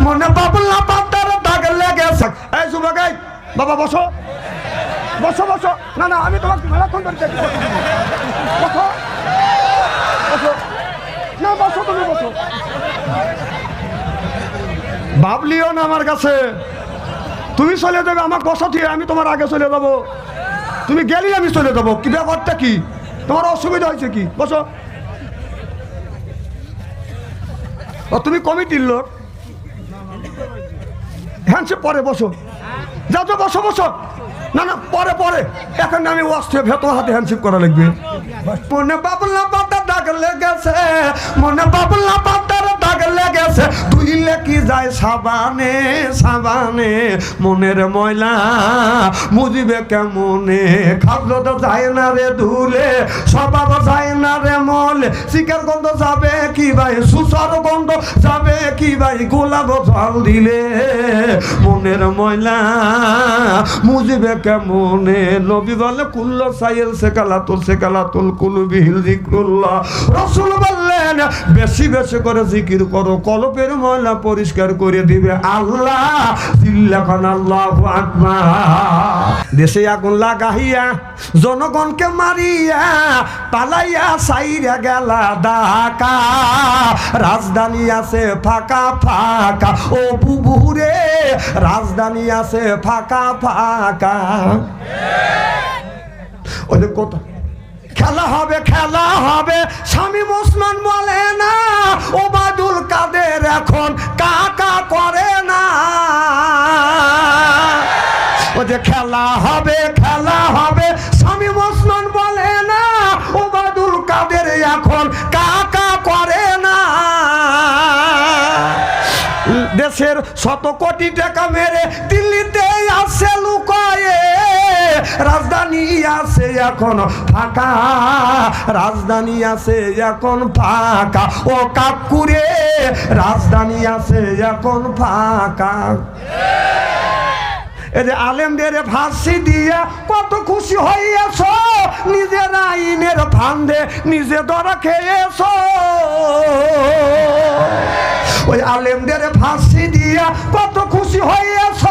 মনে বাবুল্লা পাতার দাগ লেগেছে। এই যুবক, এই বাবা বসো বসো বসো। না না, আমি তোমাকে মেলাক্ষণ ধরে দেখি। বসো বসো, না বসো, তুমি বসো। ভাবলিও না আমার কাছে তুমি চলে যাবে, আমাকে বসা দিয়ে আমি তোমার আগে চলে যাবো। তুমি গেলেই আমি চলে যাবো। কি ব্যাপারটা কি, তোমার অসুবিধা হয়েছে কি? বসো। তুমি কমিটির লোক, হ্যান্ডশেক পরে বসো। যাও তো, বসো বসো। না না, পরে পরে, এখন আমি ওয়াস্তে ভেতর হাতে হ্যান্ডশেক করা লাগবে। মনে বাবুল্লা পাতার দাগ লেগেছে, মনে বাবুল্লা পাতার দাগ লেগেছে। ধুইলে কি যায় সাবানে সাবানে, মনের ময়লা মুজিবে কেমনে। খাবলো তো যায় না রে ধুলে, স্বভাব যায় না রে মলে। শিকার গন্ধ যাবে কি ভাই, সুসার গন্ধ যাবে কি ভাই, গোলাপ জল দিলে। মনের ময়লা মুজিবে কেমনে। নবী বলে কুল্ল সাইল সেকালাতুল কুলুবিহিল যিকরুল্লাহ। রাসূল বললেন বেশি বেশি করে জিকির করো, কলবের ময়লা পরিষ্কার করে দিবে আল্লাহ। জিল্লাখান আল্লাহু আকবার। দেশে আগুন লাগাইয়া জনগণকে মারিয়া পালাইয়া সাইরা গেলা ঢাকা। রাজধানী আছে ফাঁকা ফাঁকা, ও বুবুরে রাজধানী আছে ফাঁকা ফাঁকা। ওই যে কত খেলা হবে খেলা হবে, শামীম ওসমান বলে না, ওবায়দুল কাদের এখন কাকা করে না। ওই যে খেলা হবে শামীম ওসমান বলে না, ওবায়দুল কাদের এখন কাকা করে না। দেশের 100 কোটি টাকা মেরে দিল্লিতে আছে লুকায়ে, রাজধানী আছে এখন ফাঁকা, রাজধানী আছে এখন ফাঁকা। ও কাকুরে রাজধানী আছে এখন ফাঁকা। এই যে আলেমদের ফাঁসি দিয়া কত খুশি হইয়াছ, নিজের আইনের ফান্দে নিজে ধরা খেয়েছ। ওই আলেমদের ফাঁসি দিয়া কত খুশি হইয়াছ,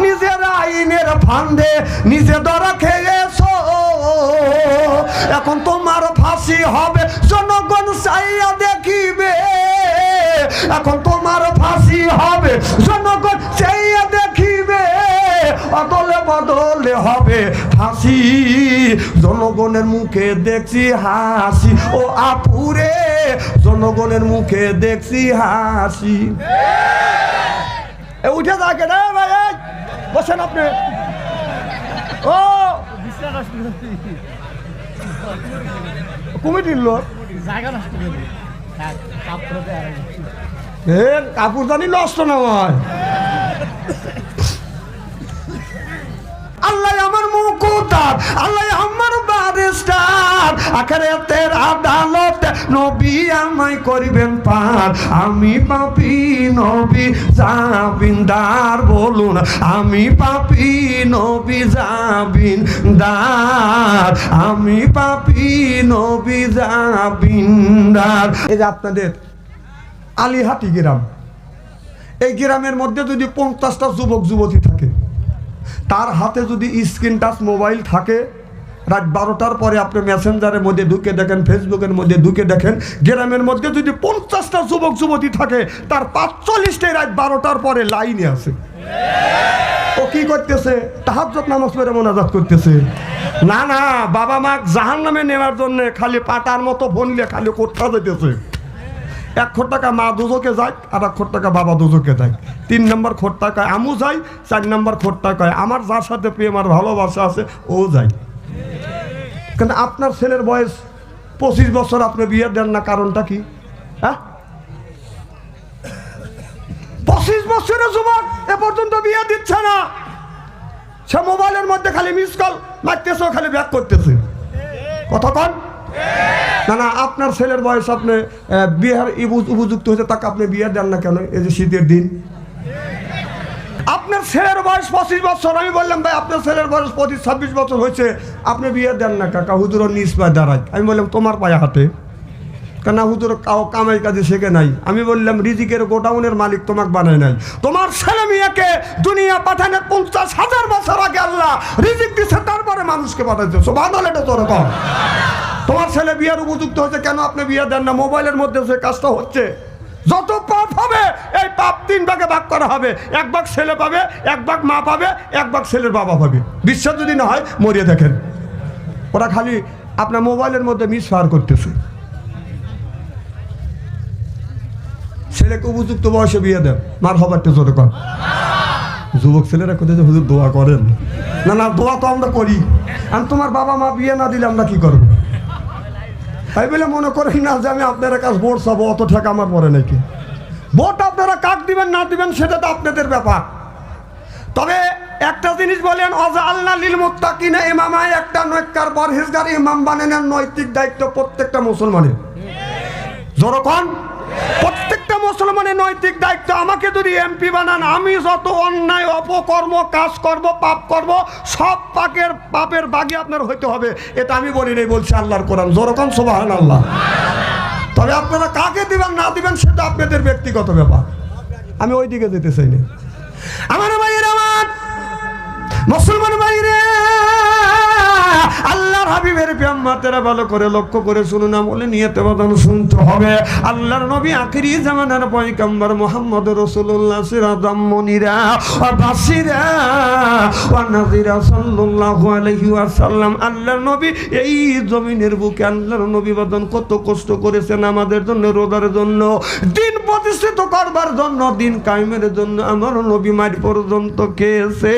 নিজের আইনের ফান্দে নিজে ধরা খেয়েছ। এখন তোমার ফাঁসি হবে, জনগণ চাইয়া দেখিবে। এখন তোমার ফাঁসি হবে, জনগণ চাইয়া দেখিবে। অদলে বদলে হবে ফাঁসি, জনগণের মুখে দেখছি হাসি। ও আপুরে জনগণের মুখে দেখছি হাসি। উঠে থাকে না ভাই, বসেন আপনি। ও কমিটির লোক, কাপড় জানি নষ্ট না হয়। আল্লাহ আমার মুকুতার, আল্লাহ আমার বারিস্টার। আখিরাতের আদালত নবী আমায় করিবেন পার। আমি পাপী নবী জামিনদার, বলুন আমি পাপী নবী জামিনদার, আমি পাপী নবী জামিনদার। এই যে আপনাদের আলিহাটি গ্রাম, এই গ্রামের মধ্যে যদি 50টা যুবক যুবতী থাকে, তার হাতে যদি স্ক্রিন টাচ মোবাইল থাকে, রাত 12টার পরে আপনি মেসেঞ্জারের মধ্যে ঢুকে দেখেন, ফেসবুকের মধ্যে ঢুকে দেখেন, গ্রামের মধ্যে যদি 50টা যুবক যুবতী থাকে, তার 45টাই রাত 12টার পরে লাইনে আছে। ও কি করতেছে? তাহাজ্জুদ নামাজ পড়ে মোনাজাত করতেছে। না না, বাবা মা জাহান্নামে নেওয়ার জন্য খালি পাটার মতো বনলে খালি কোথা যেতেছে। 1 কোটি টাকা মা দুজকে যায়, আর 1 কোটি টাকা বাবা দুজকে যায়। 3 নম্বর কোটি টাকা আমু যায়, 4 নম্বর কোটি টাকা আমার যার সাথে প্রেম আর ভালোবাসা আছে ও যায়। কিন্তু আপনার ছেলের বয়স 25 বছর, আপনি বিয়ে দেন না, কারণটা কি? হ্যাঁ, 25 বছরের যুবক এ পর্যন্ত বিয়ে দিচ্ছে না। সে মোবাইলের মধ্যে খালি মিস কল মারতেছে, খালি ব্যাক করতেছে। কথা কন না না, আপনার ছেলের বয়স, আপনি বিয়ের উপযুক্ত হয়েছে, তাকে আপনি বিয়ে দেন না কেন? এই যে শীতের দিন, আপনার ছেলের বয়স 25 বছর। আমি বললাম ভাই আপনার ছেলের বয়স 25-26 বছর হয়েছে, আপনি বিয়ে দেন না কাকা? হুজুর নিজ পায়ে দাঁড়ায়। আমি বললাম তোমার পায়ে হাতে। কেন হুজুর কামাই কাজে শেখে নাই। আমি বললাম রিজিকের গোডাউনের মালিক তোমাকে বানায় নাই, তোমার ছেলে মেয়েকে দুনিয়া পাঠানোর 50,000 বছর আগে আল্লাহ রিজিক দিচ্ছে, তারপরে মানুষকে পাঠাচ্ছে। সুবহানাল্লাহ। এটা তোর কম। তোমার ছেলে বিয়ার উপযুক্ত হচ্ছে, কেন আপনি বিয়া দেন না? মোবাইলের মধ্যে যে কাজটা হচ্ছে, যত পাপ হবে এই পাপ 3 ভাগে ভাগ করা হবে। 1 ভাগ ছেলে পাবে, 1 ভাগ মা পাবে, 1 ভাগ ছেলের বাবা পাবে। বিশ্বাস যদি না হয় মরিয়ে দেখেন। ওরা খালি আপনার মোবাইলের মধ্যে মিসফায়ার করতেছে। ছেলেকে উপযুক্ত বয়সে বিয়ে দেন, মার হবার তো জোরে কর। যুবক ছেলেরা কোথায় হুজুর দোয়া করেন? না না, দোয়া তো আমরা করি। আর তোমার বাবা মা বিয়ে না দিলে আমরা কি করবো? তাই বলে মনে করেন না যে আমি আপনারা কাজ ভোট চাবো, অত টাকা আমার পরে নাকি। ভোট আপনারা কাক দিবেন না দিবেন সেটা তো আপনাদের ব্যাপার। তবে একটা জিনিস বলেন, ওয়াজআলনা লিল মুত্তাকিনা ইমামা, একটা নেককার পরহেজগার ইমাম বানানোর নৈতিক দায়িত্ব প্রত্যেকটা মুসলমানের। যখন প্রত্যেকটা মুসলমানের নৈতিক দায়িত্ব। আমাকে যদি এমপি বানান, আমি যত অন্যায় অপকর্ম কাজ করব, পাপ করব, সব পাপের বাগী আপনার হইতে হবে। এটা আমি বলি নাই, বলছি আল্লাহর কোরআন। যখন সুবহানাল্লাহ। তবে আপনারা কাকে দিবেন না দিবেন সেটা আপনাদের ব্যক্তিগত ব্যাপার, আমি ওই দিকে যেতে চাই না। আমার ভাইয়েরা, আমার মুসলমান ভাইরে, আল্লাহর হাবিবের প্রেমাতেরা ভালো করে লক্ষ্য করে শুনুন, আমলে নিয়তে বদন শুনতে হবে। আল্লাহর নবী আখিরি জামানার পয়গম্বর মুহাম্মদ রাসূলুল্লাহ সিরাজাম মুনিরা ওয়া বাশিরা ওয়া নাযিরা সাল্লাল্লাহু আলাইহি ওয়াসাল্লাম। আল্লাহর নবী এই জমিনের বুকে আল্লাহর নবী বদন কত কষ্ট করেছেন আমাদের জন্য, রোজার জন্য, দিন প্রতিষ্ঠিত করবার জন্য, দিন কায়েমের জন্য। আমার নবী মার পর্যন্ত খেয়েছে।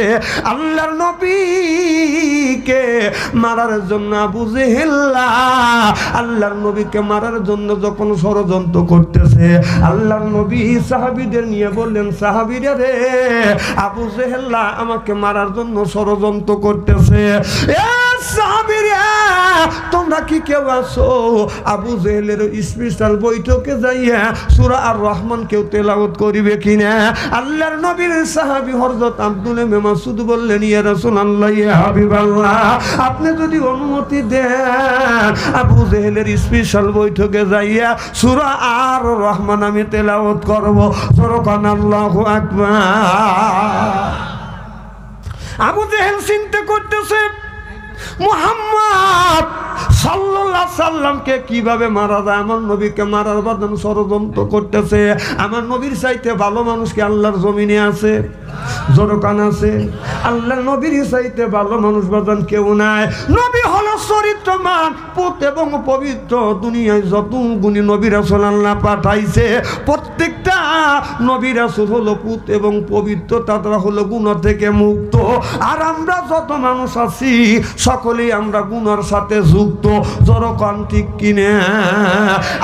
আল্লাহর নবীকে মারার জন্য আবু জেহেল আল্লাহর নবীকে মারার জন্য যখন ষড়যন্ত্র করতেছে, আল্লাহর নবী সাহাবীদের নিয়ে বললেন, সাহাবীরা রে, আবু জেহেল আমাকে মারার জন্য ষড়যন্ত্র করতেছে। সাহাবীরা তোমরা কি কেউ আছো আবু জেহেলের স্পেশাল বৈঠকে যাইয়া সূরা আর রহমান কেউ তেলাওয়াত করিবে কিনা? আল্লাহর নবীর সাহাবী হযরত আব্দুল্লাহ ইবনে মাসউদ বললেন, ইয়া রাসূলুল্লাহ, ইয়া হাবিবাল্লাহ, আপনি যদি অনুমতি দেন আবু জেহেলের স্পেশাল বৈঠকে যাইয়া সূরা আর রহমান আমি তেলাওয়াত করব। যখন আল্লাহু আকবার। আবু জেহেল চিন্তা করতেছে, মুহাম্মদ সাল্লাল্লাহু আলাইহি সাল্লামকে কিভাবে মারা যায়, আমার নবীকে মারার বাদন ষড়যন্ত্র করতেছে। আমার নবীর চাইতে ভালো মানুষ কি আল্লাহর জমিনে আছে? জনকান আছে? আল্লাহর নবীর চাইতে ভালো মানুষ বাদন কেউ নাই। নবী হলো চরিত্রমান, পুত এবং পবিত্র। দুনিয়ায় যত গুণী নবী রাসূল আল্লাহ পাঠাইছে, প্রত্যেকটা নবী রাসূল হলো পুত এবং পবিত্র, তারা হলো গুনাহ থেকে মুক্ত। আর আমরা যত মানুষ আছি সকলেই আমরা গুনার সাথে যুক্ত। জরকান ঠিক কিনা?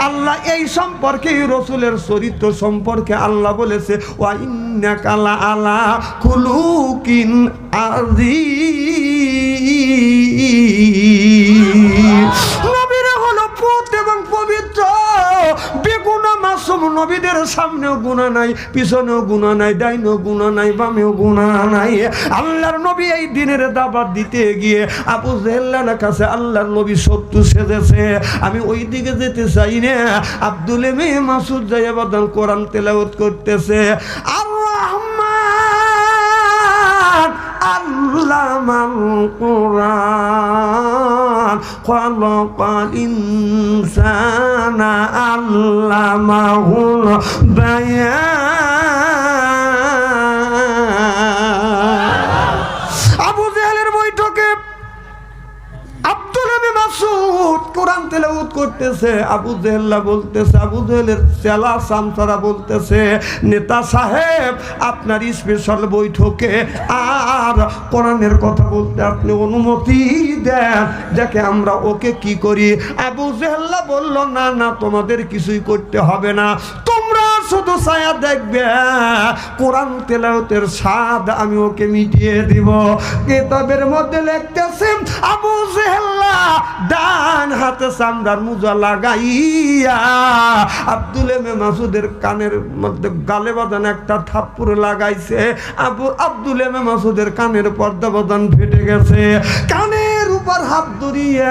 আল্লাহ এই সম্পর্কে, রাসূলের চরিত্র সম্পর্কে আল্লাহ বলেছে, ওয়া ইন্নাকা লা আলা খুলুকিন আযীম। নবীরা হলো পুত এবং পবিত্র, বেগুনা মাসুম। নবীদের সামনেও গুনাহ নাই, পিছনেও গুনাহ নাই, ডাইনেও গুনাহ নাই, বামেও গুনাহ নাই। আল্লাহর নবী এই দিনের দাওয়াত দিতে গিয়ে আবু জেহেলের কাছে আল্লাহর নবী শত্রু সেজেছে। আমি ওই দিকে যেতে চাই না। আব্দুল্লাহ ইবনে মাসউদ যাইয়া বাদান কোরআন তেলাওয়াত করতেছে, আর রহমান আল্লামাল কুরআন খালাকাল ইনসানা আল্লামাহুল বায়ান। আবু জেহেলের বৈঠকে আব্দুল্লাহ ইবনে মাসউদ কোরআন তেলাওয়াত করতেছে। আবু জেহেল বলতেছে, আবু জেহেলের চেলা সামসারা বলতেছে, নেতা সাহেব আপনার স্পেশাল বৈঠকে আর কোরআনের কথা বলতে আপনি অনুমতি দেন, দেখে আমরা ওকে কি করি। আবু জেহেল বলল, না না, তোমাদের কিছুই করতে হবে না, তোমরা শুধু ছায়া দেখবে, কোরআন তেলাওয়াতের স্বাদ আমি ওকে মিটিয়ে দিব। কিতাবের মধ্যে লিখতেছে, আবু জেহেল ডান হাতে চামড়ার মোজা লাগাইয়া আব্দুল্লাহ ইবনে মাসউদের কানের মধ্যে গালে বাঁধান একটা থাপ্পড় লাগাইছে। আব্দুল্লাহ ইবনে মাসউদের কানের পর্দা বাঁধান ফেটে গেছে। কানের পর হাত ধরিয়ে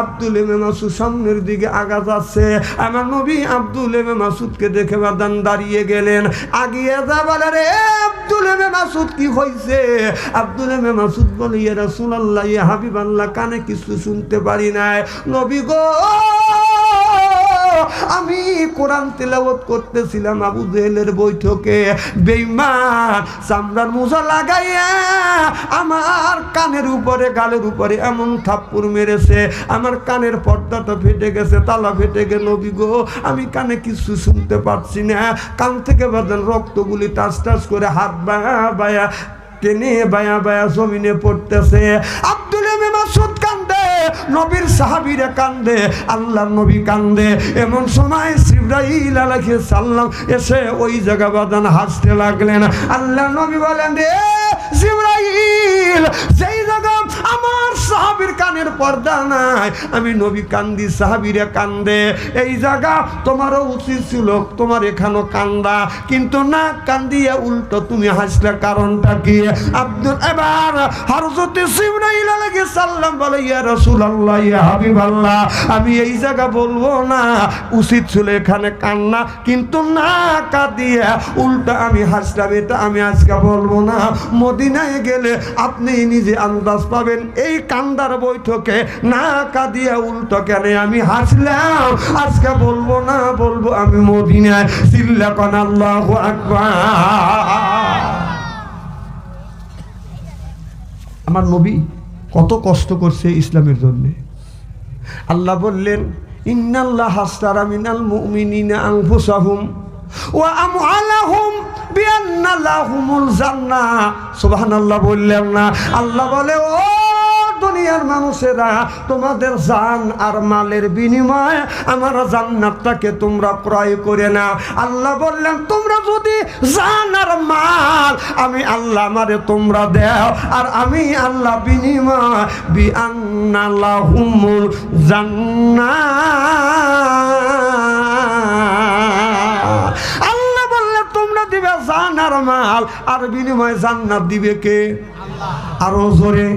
আব্দুল মাসুদ সামনের দিকে আগা যাচ্ছে। আমার নবী আব্দুল মাসুদকে দেখে বাদান দাঁড়িয়ে গেলেন। আগিয়ে যা বলে, রে আব্দুল মাসুদ কি হয়েছে? আব্দুল মাসুদ বলে, ইয়া রাসূলুল্লাহ, ইয়া হাবিবাল্লাহ, কানে কিছু শুনতে পারি নাই। নবী গো, আমি কোরআন তেলাওয়াত করতেছিলাম আবু জেহেলের বৈঠকে, বেঈমান চামড়ার মোজা লাগাইয়া আমার কানের উপরে গালের উপরে এমন থাপ্পড় মেরেছে, আমার কানের পর্দাটা ফেটে গেছে, তালা ফেটে গেল। নবী গো, আমি কানে কিছু শুনতে পাচ্ছি না। কান থেকে বাদান রক্তগুলি টাস টাস করে হাত বায়া টেনে বায়া বায়া জমিনে পড়তেছে। আব্দুল মাসুদ কান্দে, নবীর সাহাবীরা কান্দে, আল্লাহর নবী কান্দে। এমন সময় জিবরাইল আলাইহিস সালাম এসে ওই জায়গা বাদান হাসতে লাগলেন। আল্লাহর নবী বলেন, রে জিবরাইল, যেই জায়গা আমার সাহাবীর কানের পর্দা নাই, আমি নবী কান্দি, সাহাবীরা কান্দে, এই জায়গা তোমারও উচিত ছিল তোমার এখানো কান্দা, কিন্তু না কান্দিয়া উল্টো তুমি হাসলে, কারণটা কি? আব্দুল এবার হযরত জিবরাইল আলাইহিস সালাম বলে, ইয়া রাসূলুল্লাহ, ইয়া হাবিবাল্লাহ, আমি এই জায়গা বলবো না, উচিত ছিল এখানে কান্না, কিন্তু না কাঁদিয়া উল্টা আমি হাসলাম, এটা আমি আজকে বলবো না। মদিনায় গেলে আপনি নিজে আন্দাজ পাবেন এই কান্দার বৈঠকে না কাঁদিয়া উল্টো কেন আমি হাসলাম। আজকে বলবো না, বলবো আমি মদিনায়। চিল্লা কোন আল্লাহু আকবার। আমার নবী কত কষ্ট করছে ইসলামের জন্য। আল্লাহ বললেন, ইন্নাল্লাহা আশতারা মিনাল মুমিনিনা আনফুসাহুম ওয়া আমওয়ালাহুম বিআন্না লাহুমুল জান্নাহ। সুবহানাল্লাহ বললেন না? আল্লাহ বলে, ও দুনিয়ার মানুষেরা, তোমাদের জান আর মালের বিনিময়ে আমার জান্নাতটাকে তোমরা ক্রয় করে নাও। আল্লাহ বললেন, তোমরা যদি জান আর মাল আমি আল্লাহ আমারে তোমরা দাও, আর আমি আল্লাহ বিনিময় বিআন্না লাহুমুল জান্নাহ। আল্লাহ বললেন, তোমরা দিবে জান আর মাল, আর বিনিময়ে জান্নাত দিবে কে? আরো জোরে।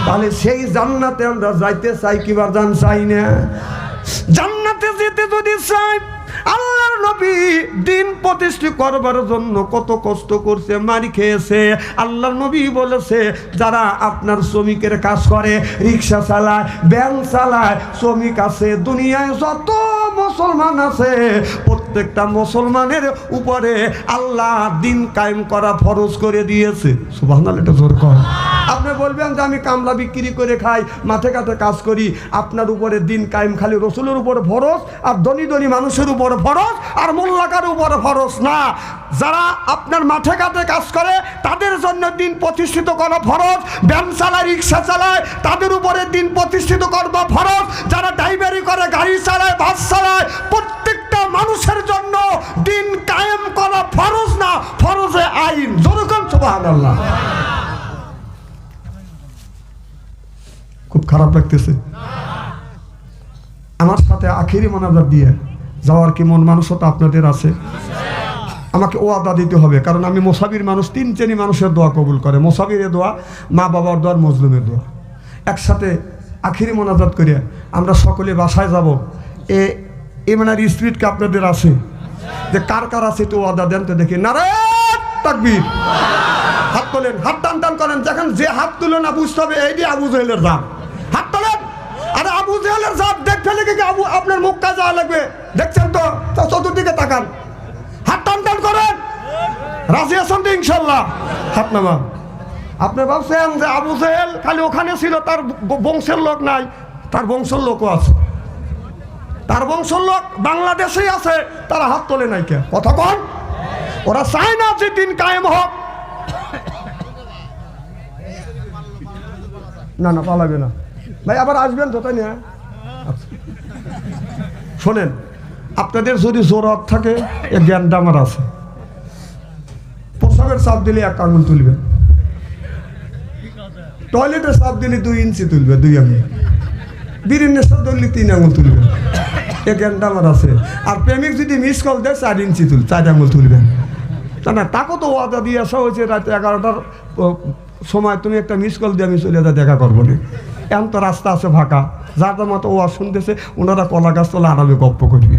তাহলে সেই জান্নাতে আমরা যাইতে চাই কি বা চাই না? জান্নাতে যেতে যদি চাই, আল্লাহর নবী দিন প্রতিষ্ঠা করবার জন্য কত কষ্ট করছে, মারি খেয়েছে। আল্লাহর নবী বলেছে, যারা আপনার শ্রমিকের কাজ করে, রিক্সা চালায়, ভ্যান চালায়, শ্রমিক আছে, দুনিয়ায় যত মুসলমান আছে, প্রত্যেকটা মুসলমানের উপরে আল্লাহ দিন কায়েম করা ফরজ করে দিয়েছে। সুবহানাল্লাহ, এটা জোর কর। আপনি বলবেন যে আমি কামলা বিক্রি করে খাই, মাঠে ঘাটে কাজ করি, আপনার উপরে দিন কায়েম খালি রসুলের উপরে ফরজ, আর ধনী ধনী মানুষের উপরে ফরজ, আর মোল্লাকার উপরে ফরজ না। যারা আপনার মাঠে ঘাটে কাজ করে তাদের জন্য দিন প্রতিষ্ঠিত করা ফরজ, ভ্যান চালায়, রিক্সা চালায়, তাদের উপরে দিন প্রতিষ্ঠিত করবা ফরজ, যারা ড্রাইভারি করে, গাড়ি চালায়, বাস চালায়, প্রত্যেকটা মানুষের জন্য দিন কায়েম করা ফরজ না, ফরজে আইন। যেরকম সুবহানাল্লাহ। খুব খারাপ লাগতেছে। আমার সাথে আখেরি মোনাজাত দিয়ে যাওয়ার কি মন মানসিকতা আপনাদের আছে? আমাকে ওয়াদা দিতে হবে, কারণ আমি মুসাফির মানুষ। 3 শ্রেণী মানুষের দোয়া কবুল করে, মুসাফিরের দোয়া, মা বাবার দোয়া, মজলুমের দোয়া। একসাথে আখেরি মোনাজাত করে আমরা সকলে বাসায় যাব। এ মানে স্পিরিট কি আপনাদের আছে? যে কার কার আছে তো ওয়াদা দেন তো দেখি। নারায়ে তাকবীর। হাত তোলেন, হাত টান টান করেন। যখন যে হাত তুলে না বুঝতে হবে এই দিয়ে আবু জেহেলের জাত। হাত তোলেন। আরে আবু জেহেলের জাত দেখতে লেগে কি আবু আপনার মুখ কাজে লাগবে? দেখছেন তো? চতুর্দিকে তাকান, হাত টান টান করেন। রাজি আছেন তো ইনশাল্লাহ? হাত নামান। আপনি ভাবছেন যে আবু জেহেল খালি ওখানে ছিল, তার বংশের লোক নাই? তার বংশের লোকও আছে, তার বংশের লোক বাংলাদেশেই আছে, তারা হাত তোলে নাই কে? কথা কন। ওরা চায় না যে দিন কায়েম হোক। না না, পালাবে না ভাই, আবার আসবেন তো, তাই না? শোনেন, আপনাদের যদি জোরাত থাকে, এর জ্ঞানটা আমার আছে। প্রসাবের চাপ দিলে 1 আঙুল তুলবেন, টয়লেটের চাপ দিলে 2 ইঞ্চি তুলবে, 2 আঙুল, বিরিনের চাপ ধরলে 3 আঙুল তুলবে, এ জ্ঞানটা আমার আছে। আর প্রেমিক যদি মিস কল দেয় 4 ইঞ্চি 4 আঙুল তুলবেন। তা না, তাকেও তো ওয়াদা দিয়ে আসা হয়েছে রাত 11টার সময়, তুমি একটা মিস কল দিয়ে আমি চলে যা দেখা করবো না। এখন তো রাস্তা আছে ফাঁকা, যার মতো ওয়াজ শুনতেছে ওনারা কলা গাছ তোলা আরামে গপ্প করবে।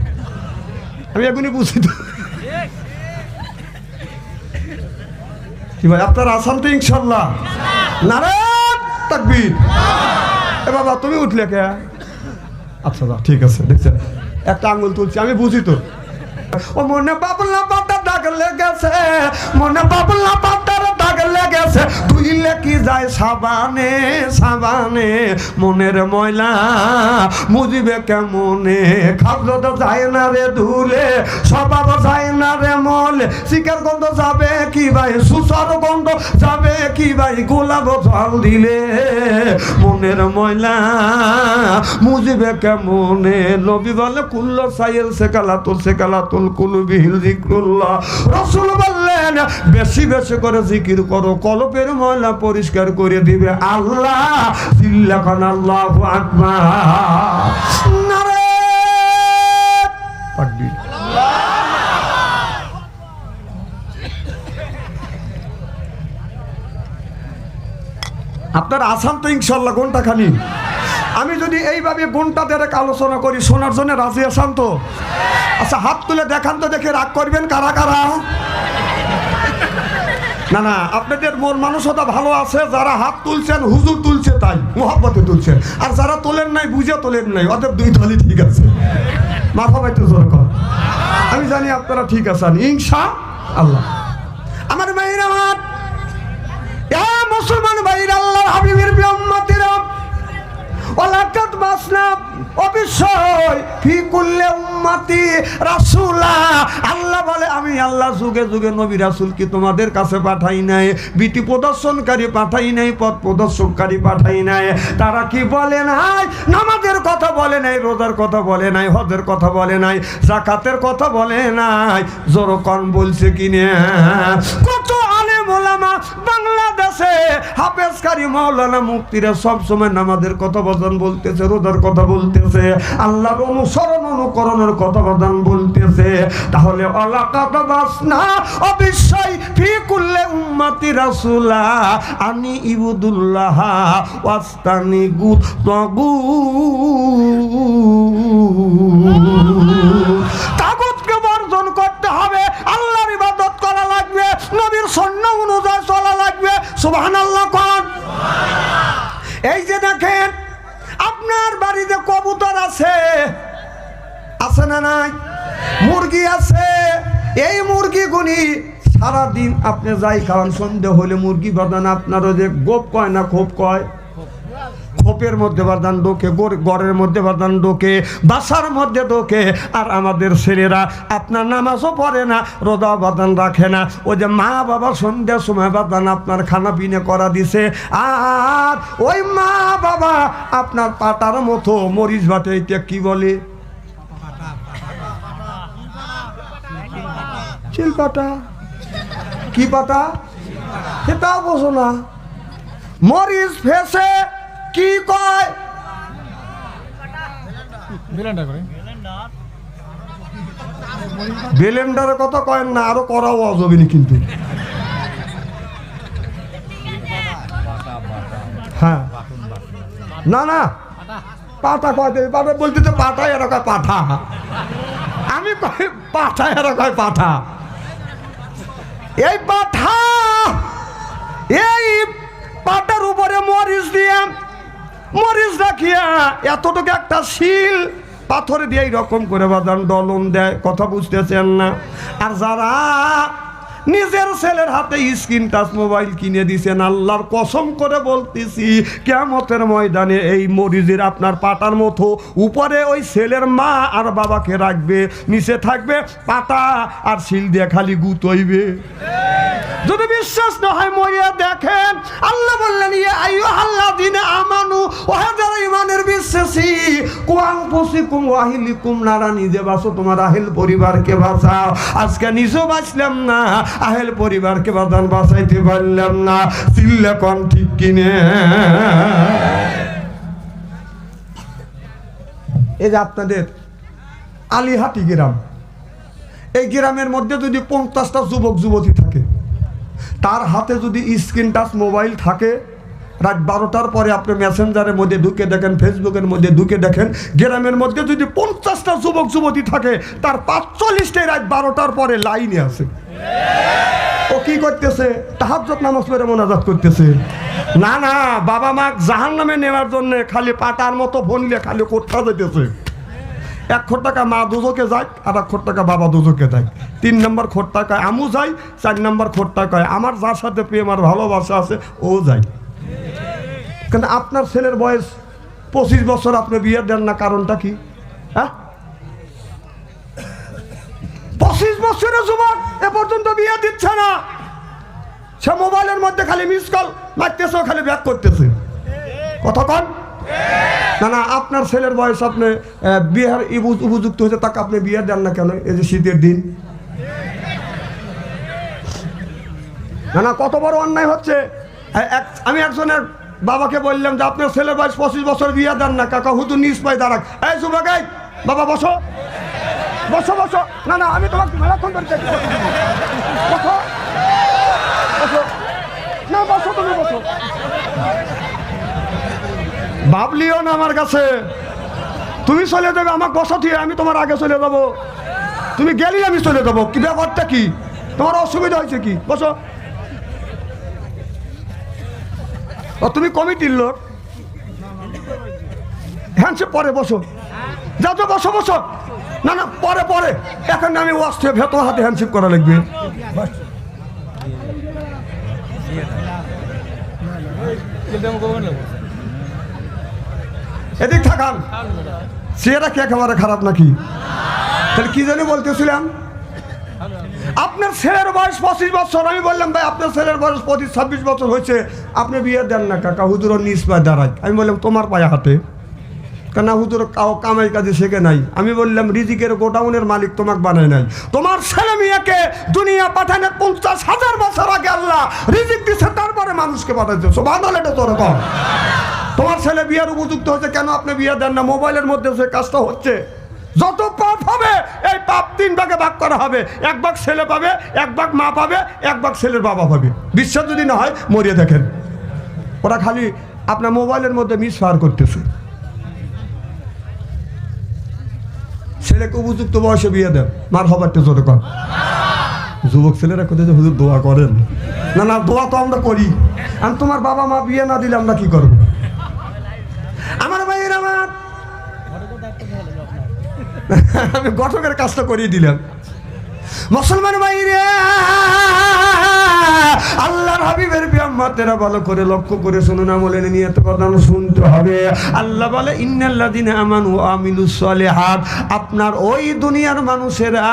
আমি এখনই বুঝি তো কি ভাই, আপনারা আসান তো ইনশাল্লাহ? নারায়ণ তাকবীর। এ বাবা তুমি উঠলে কে? আচ্ছা ঠিক আছে, দেখছেন একটা আঙ্গুল তুলছি, আমি বুঝি তো। ও মনে বাবলা পাতা দাগ লেগেছে, মনে বাবলা পাতার দাগ লেগেছে, ধুইলে কি যায় সাবানে সাবানে, মনের ময়লা মুজিবে কেমনে, খাদ্য তো যায় না রে ধুলে, স্বভাব যায় না রে মলে, শিকার গন্ধ যাবে কি ভাই, সুসার গন্ধ যাবে কি ভাই, গোলাপ জল দিলে, মনের ময়লা মুজিবে কেমনে। নবী বলে কুল্লো সাইল সেকালাতুল কুলুবিহিল যিকরুল্লাহ। রাসূল বললেন বেশি বেশি করে জিকির করো, কলবের ময়লা পরিষ্কার করে দিবে আল্লাহ। চিল্লাখান আল্লাহু আকবার, নারায়ণ তাকবীর। আপনার আসান তো ইনশাল্লাহ ঘন্টা খানি। আমি যদি এইভাবে ঘন্টা দেড়েক আলোচনা করি, শোনার জন্য রাজি আসান তো? আচ্ছা হাত তুলে দেখান তো, দেখে রাগ করবেন কারা কারা? না না, আপনাদের মন মানসতা ভালো আছে, যারা হাত তুলছেন হুজুর তুলছে তাই মোহাব্বতে তুলছেন, আর যারা তোলেন নাই বুঝে তোলেন নাই, অতএব দুই দলই ঠিক আছে। মাথা বাইতে জোর কর, আমি জানি আপনারা ঠিক আছেন ইনশাআল্লাহ। আমার ভাইরা, আমার মুসলমান ভাইরা, আল্লাহর হাবিবের উম্মতিরা, ওয়ালাকাদ বাসনা অবশ্যই ফি কুল্লি উম্মতি রাসূলা। আল্লাহ বলে আমি আল্লাহ যুগে যুগে নবী রাসূল কি তোমাদের কাছে পাঠাই নাই, বিধি প্রদর্শনকারী পাঠাই নাই, পথ প্রদর্শনকারী পাঠাই নাই। তারা কি বলে নাই? নামাজের কথা বলে নাই, রোজার কথা বলে নাই, হজের কথা বলে নাই, যাকাতের কথা বলে নাই। জোরকন বলছে কিনা? কত আলেম ওলামা বাংলাদেশে হাফেজকারী মাওলানা মুফতিরা সব সময় নামাজের কথা বলতেছে, রোজার কথা বলতেছে, আল্লাহর অনুসরণ অনুকরণের কথা বলতেছে। তাহলে ওয়ালাকাদ বাসনা অবশ্যই ফি কুল্লি উম্মতি রাসূলা আনি ইবুদুল্লাহ ওয়াস্তানিবু তাগুতকে বর্জন করতে হবে, আল্লাহর ইবাদত করা লাগবে, নবীর সুন্নাহ অনুযায়ী চলা লাগবে। সুবহানাল্লাহ কোন? এই যে দেখেন আপনার বাড়িতে কবুতর আছে, আছে না নাই? মুরগি আছে, এই মুরগিগুলি সারাদিন আপনি যাই খাওয়ান, সন্ধ্যে হলে মুরগি বাঁধান আপনার ওই যে গোপ কয় না খোপ কয়, খোপের মধ্যে বাঁধান ডোকে, গড়ের মধ্যে বাঁধান ডোকে, বাসার মধ্যে ডোকে। আর আমাদের ছেলেরা আপনার নামাজও পড়ে না, রোজা বাঁধান রাখে না, ওই যে মা বাবা সন্ধ্যার সময় বাঁধান আপনার খানা পিনে করা দিছে, আর ওই মা বাবা আপনার পাটার মতো মরিচ বাটে, এটা কি বলে? চিল পাটা। কি পাটা? সেটাও বোঝো না। মরিচ ফেসে কি কয়? ব্লেন্ডারের কথা কয়েন না, আরো করাও অজবিনি কিন্তু। হ্যাঁ না না, পাটা কয়, পাটা বলতে তো পাটা এর কয় পাঠা, আমি কয় পাঠা এর কয় পাঠা। এই পাঠা, এই পাটার উপরে মরিচ দিয়ে, মরিচ রাখিয়া এতটুকু একটা শিল পাথরে দিয়ে এইরকম করে বাদান ডলন দেয়, কথা বুঝতেছেন না? আর যারা নিজের ছেলের হাতে স্ক্রিন টাচ মোবাইল কিনে দিছেন, আল্লাহর কসম করে বলতেছি কিয়ামতের ময়দানে এই মরিচের আপনার পাটার মতো উপরে ওই ছেলের মা আর বাবাকে রাখবে, নিচে থাকবে পাটা আর শিল দিয়ে খালি গুতইবে। যদি বিশ্বাস না হয় মরিয়া দেখেন, আল্লাহ বললেন ইয়া আইয়ুহাল্লাযীনা আমানু, ওহে যারা ঈমানের বিশ্বাসী, কু আনফুসিকুম ওয়া আহলিকুম নারা, নিজে বাঁচো, তোমার আহল পরিবারকে বাঁচাও। আজকে নিজেও বাঁচলাম না, আহল পরিবারকে বাঁচাইতে পারলাম না, চিল্লা কোন ঠিক কিনে? এই যে আপনাদের আলিহাটি গ্রাম, এই গ্রামের মধ্যে যদি 50টা যুবক যুবতী থাকে, তার হাতে যদি স্ক্রিন টাচ মোবাইল থাকে, রাত 12টার পরে আপনি মেসেঞ্জারের মধ্যে ঢুকে দেখেন, ফেসবুকের মধ্যে ঢুকে দেখেন, গ্রামের মধ্যে যদি 50টা যুবক যুবতী থাকে তার 45টাই রাত 12টার পরে লাইনে আছে। ও কি করতেছে? তাহাজ্জুদ নামাজ পড়ে মোনাজাত করতেছে। না না, বাবা মা জাহান্নামে নেওয়ার জন্য খালি পাটার মতো বনলে খালি কোথা যেতেছে। 1 কোটি টাকা মা দুজকে যায়, আর 1 কোটি টাকা বাবা দুজকে যায়। 3 নম্বর কোটি টাকায় আমু যায়, 4 নম্বর কোটি টাকায় আমার যার সাথে প্রেম আর ভালোবাসা আছে ও যায়। কিন্তু আপনার ছেলের বয়স 25 বছর, আপনি বিয়ে দেন না, কারণটা কি? হ্যাঁ, 25 বছরের যুবক এ পর্যন্ত বিয়ে দিচ্ছে না। সে মোবাইলের মধ্যে খালি মিস কল মারতেছে, খালি ব্যাক করতেছে। কতক্ষণ? না না, আপনার ছেলের বয়স, আপনি বিয়ের উপযুক্ত হয়েছে, তাকে আপনি বিয়ে দেন না কেন? এই যে শীতের দিন। না না, কত বড় অন্যায় হচ্ছে। আমি একজনের বাবাকে বললাম যে আপনার ছেলের বয়স 25 বছর, বিয়ে দেন না। কাকা হুজুর নিজ পাই দাঁড়াক, এই যুবক, এই বাবা বসো বসো বসো। না না, আমি তোমাকে মেলাক্ষণ ধরে বসো বসো, না বসো, তুমি বসো। ভাবলিও না আমার কাছে তুমি চলে যাবে, আমাকে বসা দিয়ে আমি তোমার আগে চলে যাবো। তুমি গেলেই আমি চলে যাবো। কি ব্যাপারটা কি? তোমার অসুবিধা হয়েছে কি? বসো। তুমি কমিটির লোক, হ্যাঁ সে পরে বসো, যাও তো, বসো বসো। না না, পরে পরে, এখন আমি ওয়াস্তে ভেতর হাতে হ্যান্ডশেক করা লাগবে। এদিক থাকান, সেটা কি একেবারে খারাপ নাকি? তাহলে কি জানি বলতেছিলাম, আপনার ছেলের বয়স 25 বছর। আমি বললাম ভাই আপনার ছেলের বয়স 25-26 বছর হয়েছে, আপনি বিয়ে দেন না। কাকা হুজুর নিজ পায়ে দাঁড়ায়। আমি বললাম তোমার পায়ে হাতে, কেন হুজুর কামাই কাজে শেখে নাই। আমি বললাম রিজিকের গোডাউনের মালিক তোমাকে বানায় নাই। তোমার ছেলে মেয়েকে দুনিয়া পাঠানোর 50,000 বছর আগে আল্লাহ রিজিক দিচ্ছে, তারপরে মানুষকে পাঠাচ্ছে। সুবহানাল্লাহ। এটা তোর কম। তোমার ছেলে বিয়ের উপযুক্ত হচ্ছে, কেন আপনি বিয়ে দেন না? মোবাইলের মধ্যে যে কাজটা হচ্ছে, যত পাপ হবে এই পাপ 3 ভাগে ভাগ করা হবে। 1 ভাগ ছেলে পাবে, 1 ভাগ মা পাবে, 1 ভাগ ছেলের বাবা পাবে। বিশ্বাস যদি না হয় মরিয়ে দেখেন। ওরা খালি আপনার মোবাইলের মধ্যে মিসফায়ার করতেছে। ছেলেকে উপযুক্ত বয়সে বিয়ে দেন, মার হবার তো জোরে কর। যুবক ছেলেরা কোথায় হুজুর দোয়া করেন? না না, দোয়া তো আমরা করি। আমি তোমার বাবা মা বিয়ে না দিলে আমরা কি করবো? আমার ভাইয়ের, আমার আমি গঠকের কাজটা করিয়ে দিলাম। মুসলমান ভাইরে, আল্লাহর হাবিবের বিয়াম্মাতেরা ভালো করে লক্ষ্য করে শুনুন, আমলের নিয়ত প্রদান শুনতে হবে। আল্লাহ বলে ইন্নাল্লাযিনা আমানু ওয়া আমিলুস সালিহাত। আপনার ওই দুনিয়ার মানুষেরা,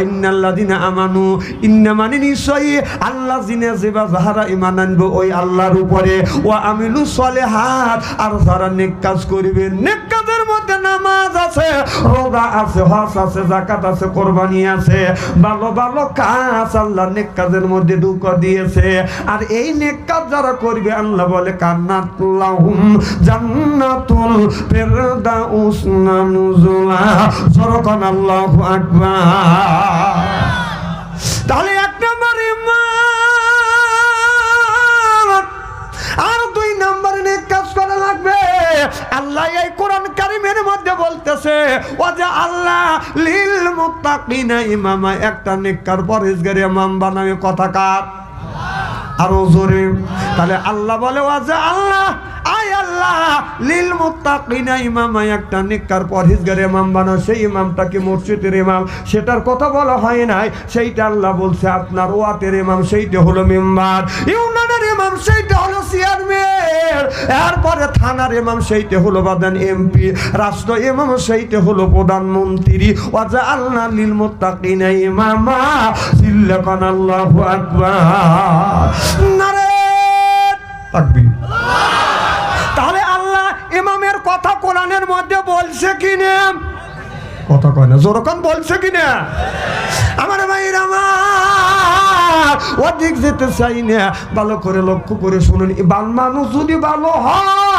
ইন্নাল্লাযিনা আমানু, ইন্না মানে নিশ্চয়ই, আল্লাযিনা যিবা যাহারা ঈমান আনবে ওই আল্লাহর উপরে, ওয়া আমিলুস সালিহাত, আর যারা নেক কাজ করবে। নেক কাজের মধ্যে নামাজ আছে, রোজা আছে, হজ আছে, যাকাত আছে, কুরবানি আছে, ভালো ভালো কাজ আল্লাহ নেক কাজের মধ্যে ঢুকা দিয়েছে। আর এই নেক কাজ যারা করবে আল্লাহ বলে কান্নাত লাহুম জান্নাতুল ফিরদাউস নুজুলা। যখন আল্লাহু আকবার। তাহলে 1 নম্বর ঈমান, আর 2 নম্বর নেক কাজ করা লাগবে। আল্লাহ এই কোরআন কারীমের মধ্যে বলতেছে ওয়া আল্লাহ লিল মুত্তাকিনা ইমামা। একটা নেককার পরহেজগার ইমাম বানাবে। কথা কার? আরো জোরে। তাহলে আল্লাহ বলে ওয়া আল্লাহ, আয় আল্লাহ লিল মুত্তাকিনা ইমামা, একটা নেককার পরহেজগার ইমাম বানাও। সেই ইমামটাকে মসজিদের ইমাম, সেটার কথা বলা হয় নাই, সেইটা আল্লাহ বলছে। আপনার ওয়াতের ইমাম সেইটা হলো মিম্বার, ইউনিয়নের ইমাম সেইটা হলো চেয়ারম্যান, এরপরে থানার ইমাম সেইটা হলো বাদান এমপি, রাষ্ট্র ইমাম সেইটা হলো প্রধানমন্ত্রী। ওয়া আল্লাহ লিল মুত্তাকিনা ইমামা। সিল্লাকান আল্লাহু আকবার। নারে তাকবীর। তাহলে আল্লাহ ইমামের কথা কোরআনের মধ্যে বলছে কিনা? কথা কয় না, জোরকান বলছে কিনা? আমার ভাইরা, আমার ওদিক যেতে চাই না, ভালো করে লক্ষ্য করে শুনুন। মানুষ যদি ভালো হয়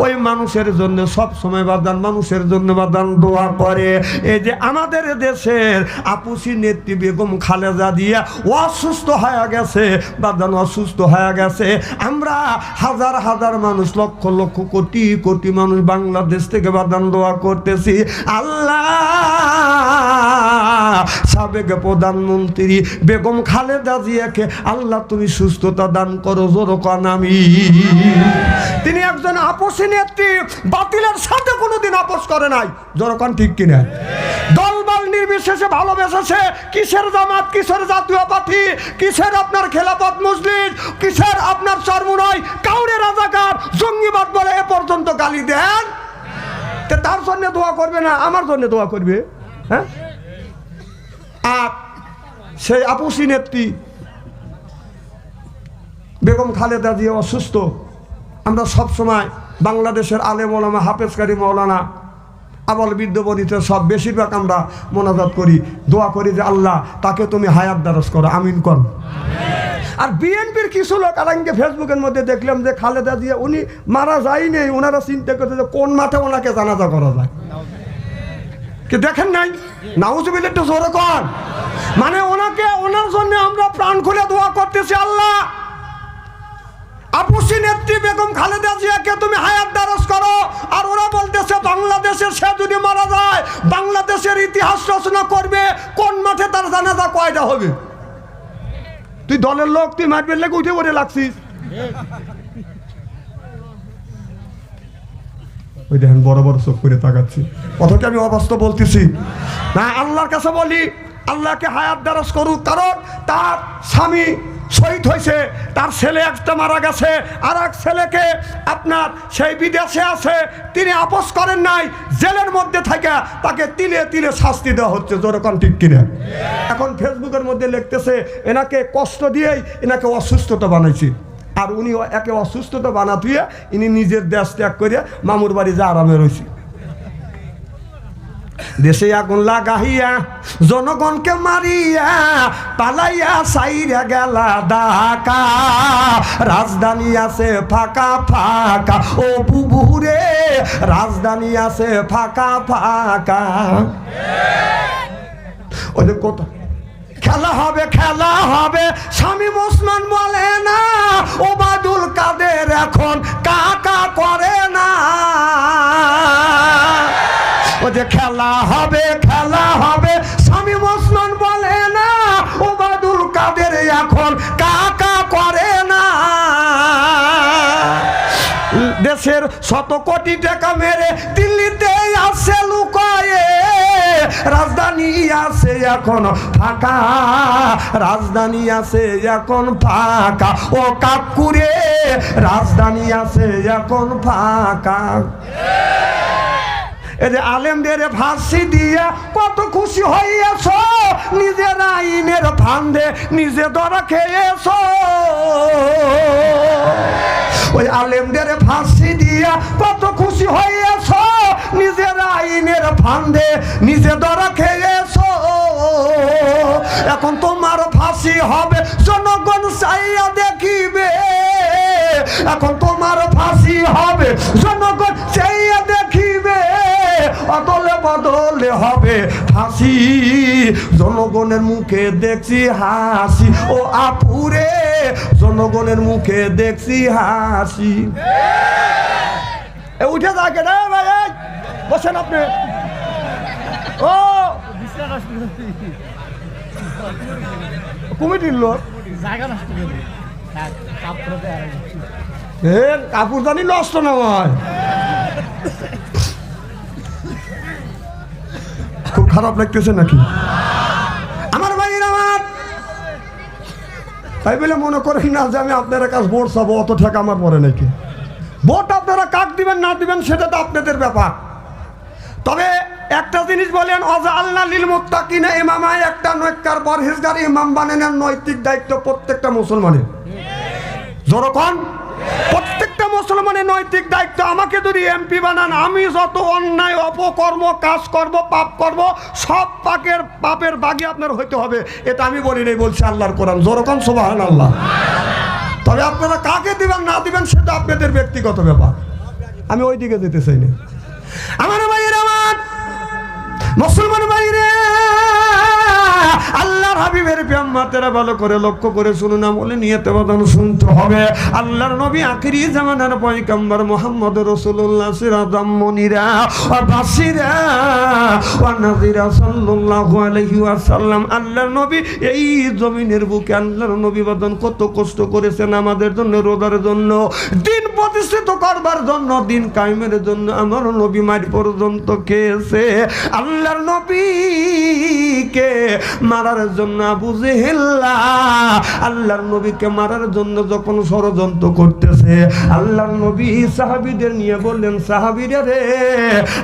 ওই মানুষের জন্য সব সময় বাদান, মানুষের জন্য বাদান দোয়া করে। এই যে আমাদের দেশের আপুসি নেত্রী বেগম খালেদা জিয়া অসুস্থ হয়ে গেছে বাদান, অসুস্থ হয়ে গেছে। আমরা হাজার হাজার মানুষ, লক্ষ লক্ষ কোটি কোটি মানুষ বাংলাদেশ থেকে বাদান দোয়া করতেছি, আল্লাহ সাবেক প্রধানমন্ত্রী বেগম খালেদা জিয়াকে আল্লাহ তুমি সুস্থতা দান করো, জোর কান আমিন। তিনি একজন আপসী নেত্রী, বাতিলের সাথে কোনোদিন আপোষ করে নাই, জোর কান ঠিক কিনা? দলবল নির্বিশেষে ভালোবেসেছে। কিসের জামাত, কিসের জাতীয় পার্টি, কিসের আপনার খেলাফত মজলিস, কিসের আপনার চরমুনাই, কাউরে রাজাকার, জঙ্গিবাদ বলে এ পর্যন্ত গালি দেন। তার জন্য দোয়া করবে না, আমার জন্য দোয়া করবে? হ্যাঁ। আর সেই আপসী নেত্রী বেগম খালেদা জিয়া অসুস্থ। আমরা সব সময় বাংলাদেশের আলেম ওলামা, হাফেজকারী মৌলানা, আবাল বৃদ্ধ বনিতে সব বেশিরভাগ আমরা মোনাজাত করি, দোয়া করি যে আল্লাহ তাকে তুমি হায়াত দারাজ করো, আমিন কর। আর বিএনপির কিছু লোক আলাইনকে ফেসবুকের মধ্যে দেখলাম যে খালেদা জিয়া উনি মারা যায়নি, ওনারা চিন্তা করতে যে কোন মাঠে ওনাকে জানাজা করা যায়। কি দেখেন নাই? নাউজুবিল্লাহ, একটু জোরে কর। মানে ওনাকে, ওনার জন্য আমরা প্রাণ খুলে দোয়া করতেছি, আল্লাহ আপসী নেত্রী বেগম খালেদা জিয়াকে তুমি হায়াত দারাজ করো। আর ওরা বলতেছে বাংলাদেশের সে যদি মারা যায় বাংলাদেশের ইতিহাস রচনা করবে, কোন মাঠে তার জানাজা কয়টা হবে? তুই দলের লোক, তুই মারবে লেগে উঠে পড়ে লাগছিস। ওই দেখেন বড় বড় চোখ করে তাকাচ্ছি, অথচ আমি অবাস্তব বলতেছি না। আল্লাহর কাছে বলি আল্লাহকে হায়াত দারাজ করুক, কারণ তার স্বামী শহীদ হয়েছে, তার ছেলে একটা মারা গেছে, আর এক ছেলেকে আপনার সেই বিদেশে আছে, তিনি আপোষ করেন নাই, জেলের মধ্যে থাকে তাকে তিলে তিলে শাস্তি দেওয়া হচ্ছে, যেরকম ঠিক কিনা? এখন ফেসবুকের মধ্যে লিখতেছে এনাকে কষ্ট দিয়েই এনাকে অসুস্থতা বানাইছি। আর উনি একে অসুস্থতা বানাতুয়ে ইনি নিজের দেশ ত্যাগ করে মামুর বাড়ি যা আরামে রয়েছে। দেশে আগুন লাগাইয়া জনগণকে মারিয়া পালাইয়া সাইরা গেলা ঢাকা, রাজধানী আছে ফাঁকা ফাঁকা, ও বুবুরে রাজধানী আছে ফাঁকা ফাঁকা। ওই যে কত খেলা হবে, খেলা হবে, শামীম ওসমান বলে না, ওবায়দুল কাদের এখন কাকা করে না। ও যে খেলা হবে, খেলা হবে, শামীম ওসমান বলে না, ওবায়দুল কাদের এখন কাকা করে না। দেশের শত কোটি টাকা মেরে দিল্লিতে আসে লুকায়ে, রাজধানী আছে এখন ফাঁকা, রাজধানী আছে এখন ফাঁকা, ও কাকুরে রাজধানী আছে এখন ফাঁকা। এই যে আলেমদের ফাঁসি দিয়া কত খুশি হইয়াছ, নিজের আইনের ফান্দে নিজে ধরা খেয়েছ। ওই আলেমদের ফাঁসি দিয়া কত খুশি হইয়াছ, নিজের আইনের ফান্দে নিজে ধরা খেয়েছ। এখন তোমার ফাঁসি হবে, জনগণ চাইয়া দেখিবে। এখন তোমার ফাঁসি হবে, জনগণ চাইয়া দেখিবে। অদলে বদলে হবে ফাঁসি, জনগণের মুখে দেখছি হাসি, ও আপুরে জনগণের মুখে দেখছি হাসি। উঠে থাকে না ভাই, বসেন আপনি। ও কমিটির লোক কাপড় জানি নষ্ট না হয়, খুব খারাপ লাগতেছে নাকি আমার ভাইয়ের? আমার তাই বলে মনে করেন না যে আমি আপনারা কাজ ভোট চাবো, অত ঠেকা আমার পরে নাকি। ভোট আপনারা কাক দিবেন না দিবেন সেটা তো আপনাদের ব্যাপার। তবে একটা জিনিস বলেন, ওয়াজআলনা লিল মুত্তাকিনা ইমামা, একটা নেককার পরহেজগার ইমাম বানানোর নৈতিক দায়িত্ব প্রত্যেকটা মুসলমানের। যখন প্রত্যেকটা মুসলমানের নৈতিক দায়িত্ব, আমাকে যদি এমপি বানান, আমি যত অন্যায় অপকর্ম কাজ করব, পাপ করব, সব পাপের বাগী আপনার হইতে হবে। এটা আমি বলি নাই, বলছি আল্লাহর কোরআন। যখন সুবহানাল্লাহ। তবে আপনারা কাকে দিবেন না দিবেন সেটা আপনাদের ব্যক্তিগত ব্যাপার। আমি ওই দিকে যেতে চাই না। আমার ভাইয়ের, আমার মুসলমান ভাইরে, আল্লাহর হাবিবের প্রেমমাতেরা ভালো করে লক্ষ্য করে শুনুন, আমলে নিয়তে বদন শুনতে হবে। আল্লাহর নবী আখিরি জামানার পয়গম্বর মুহাম্মদ রাসূলুল্লাহ সিরাজাম মুনিরা ওয়া বাশিরা ওয়া নাযিরা সাল্লাল্লাহু আলাইহি ওয়াসাল্লাম। আল্লাহর নবী এই জমিনের বুকে আল্লাহর নবী বদন কত কষ্ট করেছেন আমাদের জন্য, রোজার জন্য, দিন প্রতিষ্ঠিত করবার জন্য, দিন কায়েমের জন্য। আমার নবী মার পর্যন্ত খেয়েছে। আল্লাহর নবীকে মারার জন্য আবু জেহেল আল্লাহর নবীকে মারার জন্য যখন ষড়যন্ত্র করতেছে, আল্লাহর নবী সাহাবীদের নিয়ে বললেন, সাহাবীরা রে,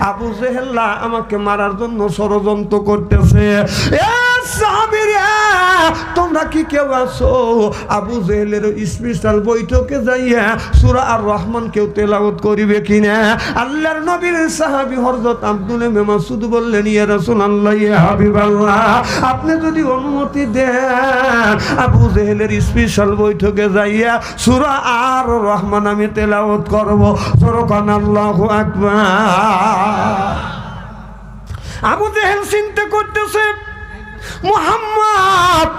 আবু জেহেল আমাকে মারার জন্য ষড়যন্ত্র করতেছে। সাহাবীরা তোমরা কি কেউ আছো আবু জেহেলের স্পেশাল বৈঠকে যাইয়া সূরা আর রহমান কেউ তেলাওয়াত করিবে কিনা? আল্লাহর নবীর সাহাবী হযরত আব্দুল্লাহ ইবনে মাসউদ বললেন, ইয়া রাসূলুল্লাহ, ইয়া হাবিবাল্লাহ, আপনি যদি অনুমতি দেন আবু জেহেলের স্পেশাল বৈঠকে যাইয়া সূরা আর রহমান আমি তেলাওয়াত করব। সুবহান আল্লাহু আকবার। আবু জেহেল চিন্তা করতেছে, মুহাম্মদ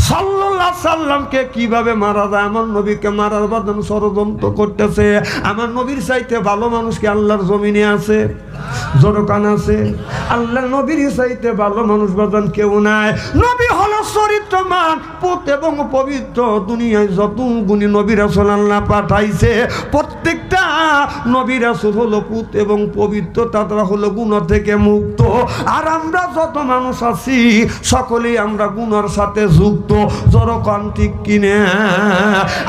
সাল্লাল্লাহু আলাইহি সাল্লামকে কিভাবে মারা যায়, আমার নবীকে মারার বদন ষড়যন্ত্র করতেছে। আমার নবীর চাইতে ভালো মানুষ কি আল্লাহর জমিনে আছে? জনকান আছে? আল্লাহর নবীর চাইতে ভালো মানুষ বদন কেউ নাই। নবী হলো চরিত্রমান, পুত এবং পবিত্র। দুনিয়ায় যত গুণী নবী রাসূল আল্লাহ পাঠাইছে, প্রত্যেকটা নবী রাসূল হলো পুত এবং পবিত্র, তারা হলো গুনাহ থেকে মুক্ত। আর আমরা যত মানুষ আছি সকলেই আমরা গুনার সাথে যুক্ত। জরকান ঠিক কিনে?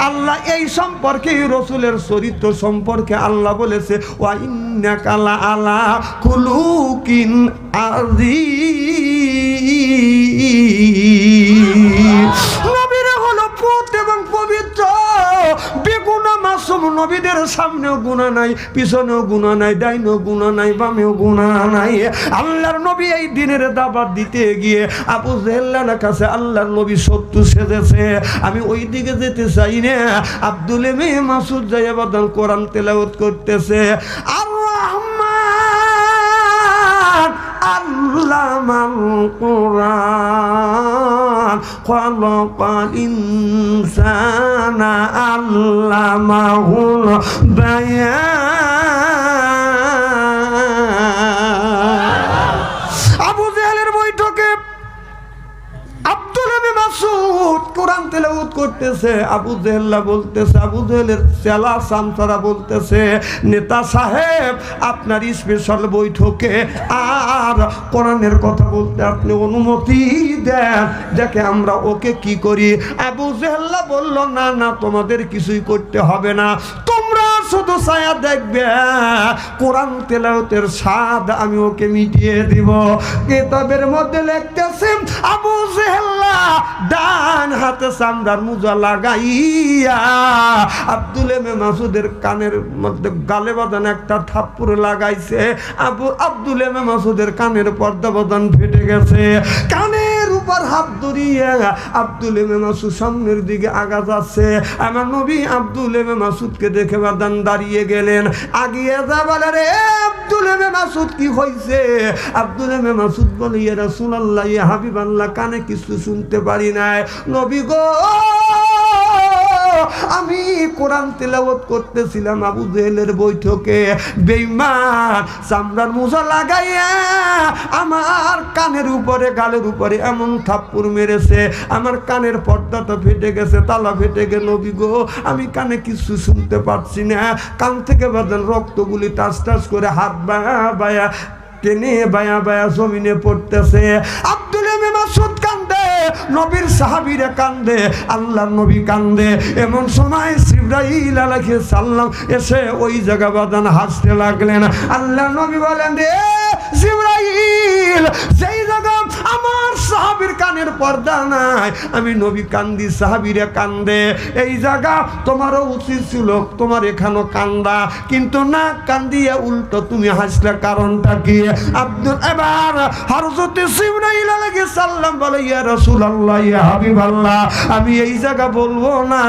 আল্লাহ এই সম্পর্কে, রাসূলের চরিত্র সম্পর্কে আল্লাহ বলেছে, ওয়া ইন্নাকা লা আলা খুলুকিন আযীম। নবীরা হলো পুত এবং পবিত্র, বেগুনা মাসুম। নবীদের সামনেও গুনাহ নাই, পিছনেও গুনাহ নাই, ডাইনেও গুনাহ নাই, বামেও গুনাহ নাই। আল্লাহর নবী এই দিনের দাওয়াত দিতে গিয়ে আবু জেহেলের কাছে আল্লাহর নবী শত্রু সেজেছে। আমি ওই দিকে যেতে চাই না। আব্দুল্লাহ ইবনে মাসউদ যাইয়া বদন কোরআন তেলাওয়াত করতেছে। আর রহমান আল্লামাল কুরআন খালাকাল ইনসানা আল্লামাহুল বায়ান। আবু জেহেলের বৈঠকে আব্দুল্লাহ ইবনে মাসউদ কোরআন তেলাওয়াত করতেছে। আবু জেহেল বলতেছে, আবু জেহেলের চেলা সামসারা বলতেছে, নেতা সাহেব আপনার স্পেশাল বৈঠকে আর কোরআনের কথা বলতে আপনি অনুমতি দেন, দেখে আমরা ওকে কি করি। আবু জেহেল বলল, না না, তোমাদের কিছুই করতে হবে না, তোমরা শুধু ছায়া দেখবে, কোরআন তেলাওয়াতের স্বাদ আমি ওকে মিটিয়ে দিব। কিতাবের মধ্যে লিখতেছে, আবু জেহেল ডান হাতে চামড়ার মোজা লাগাইয়া আব্দুল্লাহ ইবনে মাসউদের কানের মধ্যে গালে বাঁধান একটা থাপ্পড় লাগাইছে। আব্দুল্লাহ ইবনে মাসউদের কানের পর্দা বাঁধান ফেটে গেছে। কানের উপর হাত ধরিয়ে আব্দুল্লাহ ইবনে মাসউদ সামনের দিকে আগা যাচ্ছে। আমার নবী আব্দুল্লাহ ইবনে মাসউদকে দেখে বাঁধান দাঁড়িয়ে গেলেন। আগিয়ে যা বলে, রে আব্দুল্লাহ ইবনে মাসউদ কি হয়েছে? আব্দুল্লাহ ইবনে মাসউদ বলে, ইয়া রাসূলুল্লাহ, ইয়া হাবিবাল্লাহ, কানে কিছু শুনতে পারি নাই। নবী গো, আমি কোরআন তেলাওয়াত করতেছিলাম আবু জেহেলের বৈঠকে, বেঈমান চামড়ার মোজা লাগাইয়া আমার কানের উপরে, গালের উপরে এমন থাপ্পড় মেরেছে, আমার কানের পর্দাটা ফেটে গেছে, তালা ফেটে গেল। নবী গো, আমি কানে কিছু শুনতে পাচ্ছি না। কান থেকে বাঁধান রক্তগুলি টাস টাস করে হাত বায়া টেনে বায়া বায়া জমিনে পড়তেছে। আব্দুল্লাহ ইবনে মাসউদ কান্দে, নবীর সাহাবীরা কান্দে, আল্লাহর নবী কান্দে। এমন সময় জিবরাইল আলাইহিস সালাম এসে ওই জায়গা বাঁধান হাসতে লাগলেন। আল্লাহর নবী বলেন, রে জিবরাইল, যেই জায়গা আমার সাহাবীর কানের পর্দা নাই, আমি নবী কান্দি, সাহাবীরা কান্দে। এই জায়গা তোমারও উচিত ছিল তোমার এখানেও কান্দা, কিন্তু না কান্দিয়া উল্টো তুমি হাসলে, কারণটা কি? এবার হযরত জিবরাইল আলাইহিস সালাম বলে, ইয়া রাসূলুল্লাহ, ইয়া হাবিবাল্লাহ, আমি এই জায়গা বলবো না,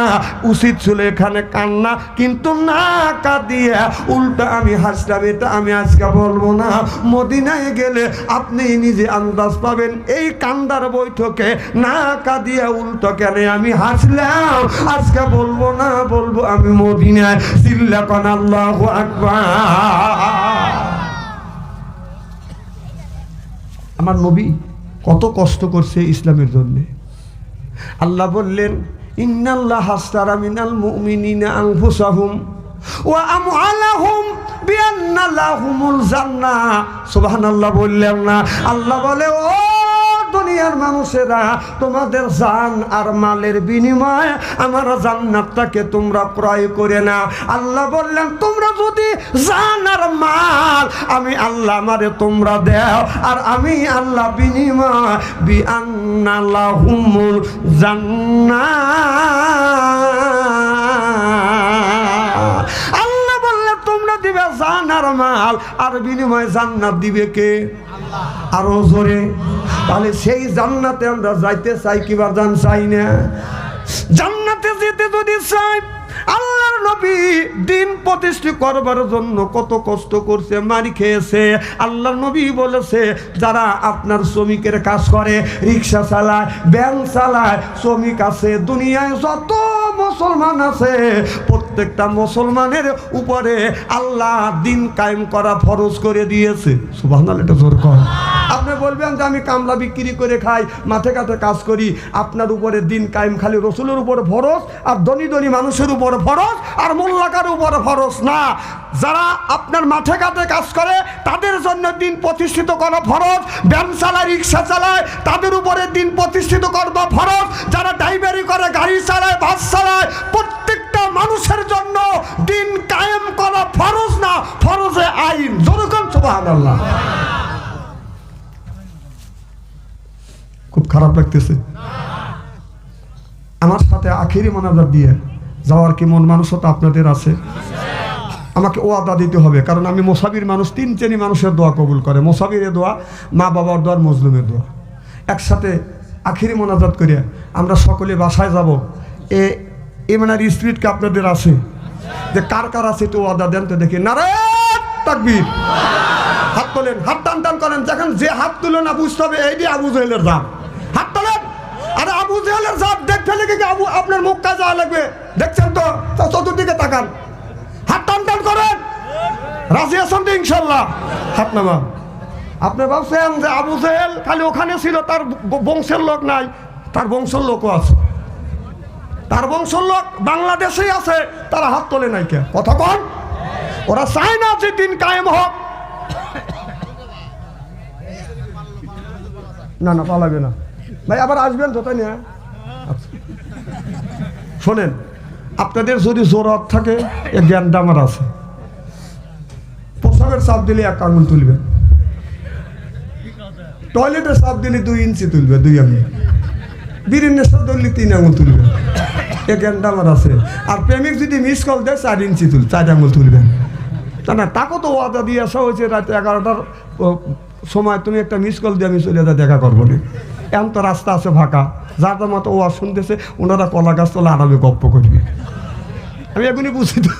উচিত ছিল এখানে কান্না, কিন্তু না কাঁদিয়া উল্টা আমি হাসলাম, এটা আমি আজকে বলবো না। মদিনায় গেলে আপনি নিজে আন্দাজ পাবেন এই কান্দার বৈঠকে না কাঁদিয়া উল্টো কেন আমি হাসলাম। আজকে বলবো না, বলবো আমি মদিনায়। চিল্লা কোন আল্লাহু আকবার। আমার নবী কত কষ্ট করছে ইসলামের জন্য। আল্লাহ বললেন, ইন্নাল্লাহা আশতারা মিনাল মুমিনিনা আনফুসাহুম ওয়া আমওয়ালাহুম বিআন্না লাহুমুল জান্নাহ। সুবহানাল্লাহ বললেন না? আল্লাহ বলে, ও দুনিয়ার মানুষেরা, তোমাদের জান আর মালের বিনিময়ে আমার জান্নাতটাকে তোমরা ক্রয় করে নাও। আল্লাহ বললেন, তোমরা যদি জান আর মাল আমি আল্লাহ আমারে তোমরা দাও, আর আমি আল্লাহ বিনিময় বিআন্না লাহুমুল জান্নাহ। আল্লাহ বললেন তোমরা দিবে জান আর মাল, আর বিনিময়ে জান্নাত দিবে কে? আরো জোরে। তাহলে সেই জান্নাতে আমরা যাইতে চাই কিবা জান চাই না? জান্নাতে যেতে যদি চাই, আল্লাহর নবী দিন প্রতিষ্ঠা করবার জন্য কত কষ্ট করছে, মারি খেয়েছে। আল্লাহর নবী বলেছে, যারা আপনার শ্রমিকের কাজ করে, রিক্সা চালায়, ভ্যান চালায়, শ্রমিক আছে, দুনিয়ায় যত মুসলমান আছে, প্রত্যেকটা মুসলমানের উপরে আল্লাহ দিন কায়েম করা ফরজ করে দিয়েছে। সুবহানাল্লাহ, এটা জোর কর। আপনি বলবেন যে আমি কামলা বিক্রি করে খাই, মাঠে ঘাটে কাজ করি, আপনার উপরে দিন কায়েম খালি রসুলের উপরে ফরজ, আর ধনী ধনী মানুষের উপরে ফরজ, আর মোল্লাকার উপরে ফরজ না। যারা আপনার মাঠে ঘাটে কাজ করে তাদের জন্য দিন প্রতিষ্ঠিত করা ফরজ, ভ্যান চালায়, রিক্সা চালায়, তাদের উপরে দিন প্রতিষ্ঠিত করবা ফরজ, যারা ড্রাইভারি করে, গাড়ি চালায়, বাস চালায়, প্রত্যেকটা মানুষের জন্য দিন কায়েম করা ফরজ না, ফরজে আইন। যেরকম সুবহানাল্লাহ। খুব খারাপ লাগতেছে। আমার সাথে আখেরি মোনাজাত দিয়ে যাওয়ার কি মন মানসিকতা আপনাদের আছে? আমাকে ওয়াদা দিতে হবে, কারণ আমি মুসাফির মানুষ। 3 শ্রেণী মানুষের দোয়া কবুল করে, মুসাফিরের দোয়া, মা বাবার দোয়া, মজলুমের দোয়া। একসাথে আখেরি মোনাজাত করে আমরা সকলে বাসায় যাব। এ মানে স্পিরিট কি আপনাদের আছে? যে কার কার আছে তো ওয়াদা দেন তো দেখি। নারে তাকবীর। হাত তোলেন, হাত টান টান করেন। যখন যে হাত তুলে না বুঝতে হবে এই দিয়ে আবু জেহেলের জাত। হাত তোলেন। আরে আবু জেহেলের জাত দেখ ফেলে কি আবু আপনার মুখ কাজে লাগবে? দেখছেন তো? চতুর্দিকে তাকান, হাত টান টান করেন। রাজি আছেন তো ইনশাল্লাহ? হাত নামা। আপনি ভাবছেন যে আবু জেহেল খালি ওখানে ছিল, তার বংশের লোক নাই? তার বংশের লোকও আছে, তার বংশের লোক বাংলাদেশেই আছে, তারা হাত তোলে নাই কে? কথা কন। ওরা চায় না যে দিন কায়েম হোক। না না, পালাবে না ভাই, আবার আসবেন তো, তাই না? শোনেন, আপনাদের যদি জোরত থাকে, এ জ্ঞানটা আমার আছে। প্রসাবের চাপ দিলে 1 আঙুল তুলবেন, টয়লেটের চাপ দিলে 2 ইঞ্চি তুলবে, 2 আঙুল। বীরেন্দ্রের চাপ ধরলে 3 আঙুল তুলবেন, এ জ্ঞানটা আমার আছে। আর প্রেমিক যদি মিস কল দেয় 4 ইঞ্চি 4 আঙুল তুলবেন। তা না, তাকে তো ওয়াদা দিয়ে আসা হয়েছে রাতে 11টার সময়, তুমি একটা মিস কল দিয়ে আমি চলে যা দেখা করবো না। এখন তো রাস্তা আছে ফাঁকা, যার তার মতো ওয়াজ শুনতেছে, ওনারা কলা গাছ তোলা আরামে গপ্প করবে। আমি এখনই বুঝি তো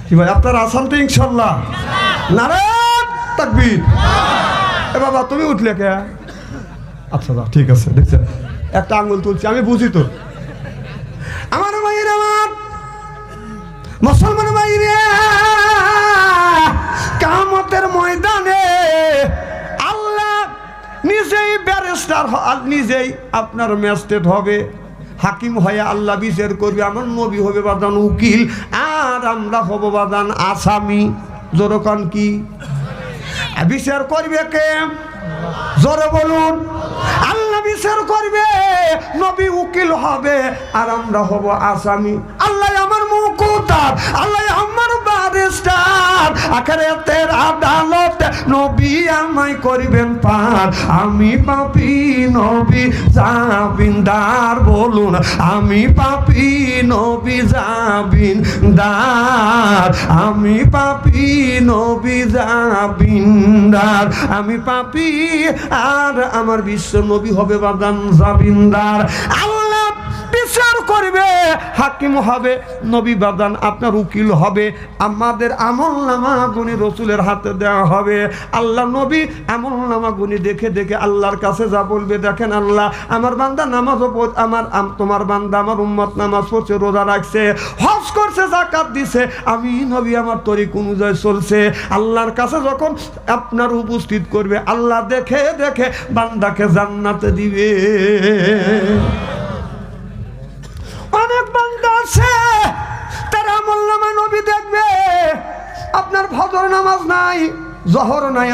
কি ভাই, আপনারা আসান তো ইনশাল্লাহ? নারে তাকবীর। এ বাবা, তুমি উঠলে কে? আচ্ছা ঠিক আছে, দেখছেন একটা আঙুল তুলছি, আমি বুঝি তো। আমার ভাইয়ের, আমার মুসলমান ভাইরে, কিয়ামতের ময়দানে আল্লাহ নিজেই ব্যারিস্টার, নিজেই আপনার ম্যাজিস্ট্রেট হবে, হাকিম হয়ে আল্লাহ বিচার করবে। আমার নবী হবে বাদান উকিল, আর আমরা হব বাদান আসামি। যেরকম কি বিচার করবে কে? জোরে বলুন। আল্লাহ বিচার করবে, নবী উকিল হবে, আর আমরা হব আসামি। আল্লাহ আমার মুকুতার, আল্লাহ আমার ফেরেশতার আখিরাতের আদালত নবী আমায় করিবেন পার। আমি পাপী নবী জামিনদার, বলুন আমি পাপী নবী জামিনদার, আমি পাপী নবী জামিনদার, আমি পাপী আর আমার বিশ্ব নবী হবে বাদান জামিনদার। আল্লাহ বিচার করবে, হাকিম হবে, নবী বাদান আপনার উকিল হবে। আমাদের আমলনামা গুনি রসুলের হাতে দেওয়া হবে। আল্লাহ নবী আমলনামা গুনি দেখে দেখে আল্লাহর কাছে যা বলবে, দেখেন আল্লাহ আমার বান্দা নামাজ তোমার বান্দা আমার উম্মত নামাজ পড়ছে, রোজা রাখছে, হজ করছে, যাকাত দিছে, আমি নবী আমার তরিক অনুযায়ী চলছে। আল্লাহর কাছে যখন আপনার উপস্থিত করবে, আল্লাহ দেখে দেখে বান্দাকে জান্নাতে দিবে। অনেক বান্দা আছে তার আমলনামা নবী দেখবে, আপনার ফজর নামাজ নাই, জোহর নাই,